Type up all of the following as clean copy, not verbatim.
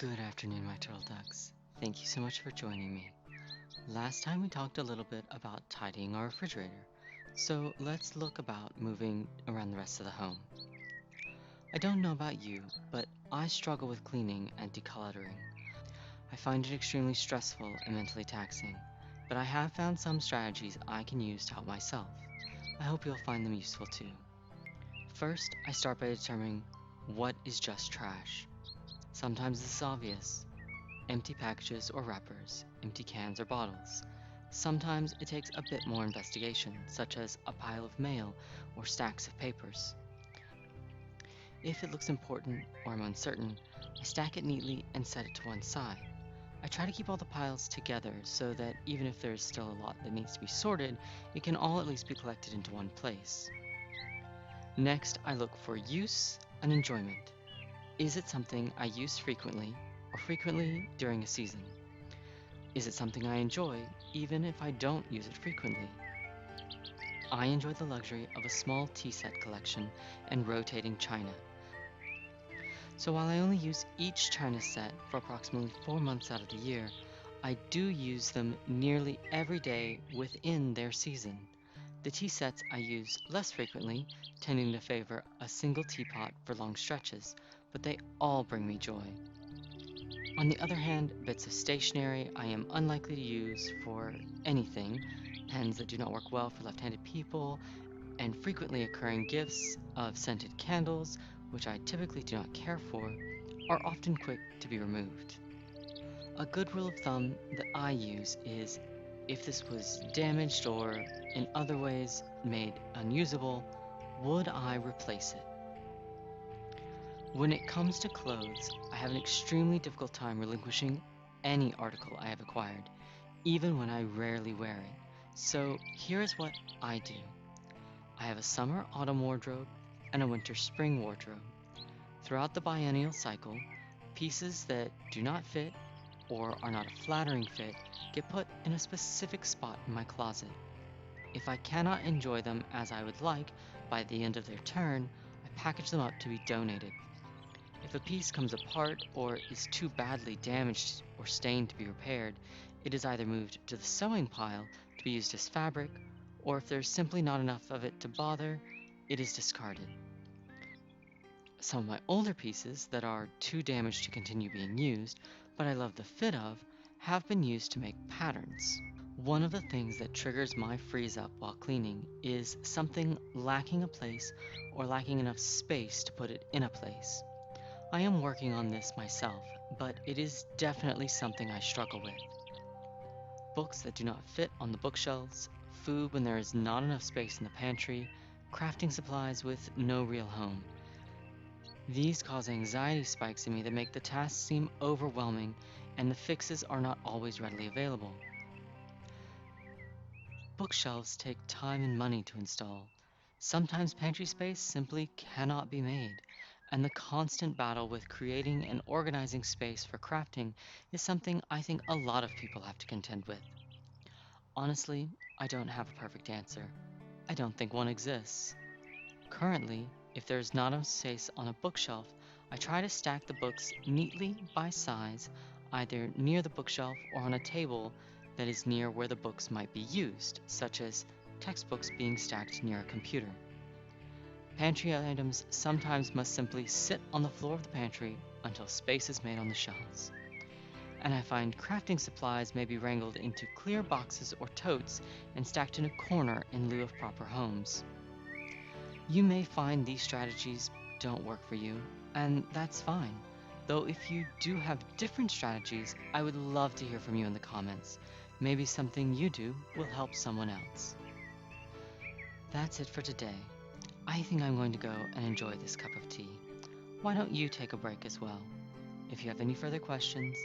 Good afternoon, my turtle ducks. Thank you so much for joining me. Last time we talked a little bit about tidying our refrigerator, so let's look about moving around the rest of the home. I don't know about you, but I struggle with cleaning and decluttering. I find it extremely stressful and mentally taxing, but I have found some strategies I can use to help myself. I hope you'll find them useful too. First, I start by determining what is just trash. Sometimes this is obvious. Empty packages or wrappers, empty cans or bottles. Sometimes it takes a bit more investigation, such as a pile of mail or stacks of papers. If it looks important or I'm uncertain, I stack it neatly and set it to one side. I try to keep all the piles together so that even if there is still a lot that needs to be sorted, it can all at least be collected into one place. Next, I look for use and enjoyment. Is it something I use frequently or frequently during a season? Is it something I enjoy even if I don't use it frequently? I enjoy the luxury of a small tea set collection and rotating china. So while I only use each china set for approximately 4 months out of the year, I do use them nearly every day within their season. The tea sets I use less frequently, tending to favor a single teapot for long stretches, but they all bring me joy. On the other hand, bits of stationery I am unlikely to use for anything, pens that do not work well for left-handed people, and frequently occurring gifts of scented candles, which I typically do not care for, are often quick to be removed. A good rule of thumb that I use is if this was damaged or in other ways made unusable, would I replace it? When it comes to clothes, I have an extremely difficult time relinquishing any article I have acquired, even when I rarely wear it. So here is what I do. I have a summer autumn wardrobe and a winter spring wardrobe. Throughout the biennial cycle, pieces that do not fit or are not a flattering fit get put in a specific spot in my closet. If I cannot enjoy them as I would like by the end of their turn, I package them up to be donated. If a piece comes apart or is too badly damaged or stained to be repaired, it is either moved to the sewing pile to be used as fabric, or if there's simply not enough of it to bother, it is discarded. Some of my older pieces that are too damaged to continue being used, but I love the fit of, have been used to make patterns. One of the things that triggers my freeze up while cleaning is something lacking a place or lacking enough space to put it in a place. I am working on this myself, but it is definitely something I struggle with. Books that do not fit on the bookshelves, food when there is not enough space in the pantry, crafting supplies with no real home. These cause anxiety spikes in me that make the task seem overwhelming, and the fixes are not always readily available. Bookshelves take time and money to install. Sometimes pantry space simply cannot be made, and the constant battle with creating and organizing space for crafting is something I think a lot of people have to contend with. Honestly, I don't have a perfect answer. I don't think one exists. Currently, if there is not enough space on a bookshelf, I try to stack the books neatly by size, either near the bookshelf or on a table that is near where the books might be used, such as textbooks being stacked near a computer. Pantry items sometimes must simply sit on the floor of the pantry until space is made on the shelves. And I find crafting supplies may be wrangled into clear boxes or totes and stacked in a corner in lieu of proper homes. You may find these strategies don't work for you, and that's fine. Though if you do have different strategies, I would love to hear from you in the comments. Maybe something you do will help someone else. That's it for today. I think I'm going to go and enjoy this cup of tea. Why don't you take a break as well? If you have any further questions,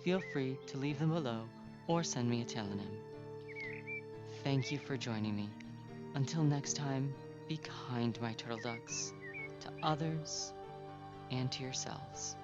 feel free to leave them below or send me a telegram. Thank you for joining me. Until next time, be kind, my turtle ducks, to others and to yourselves.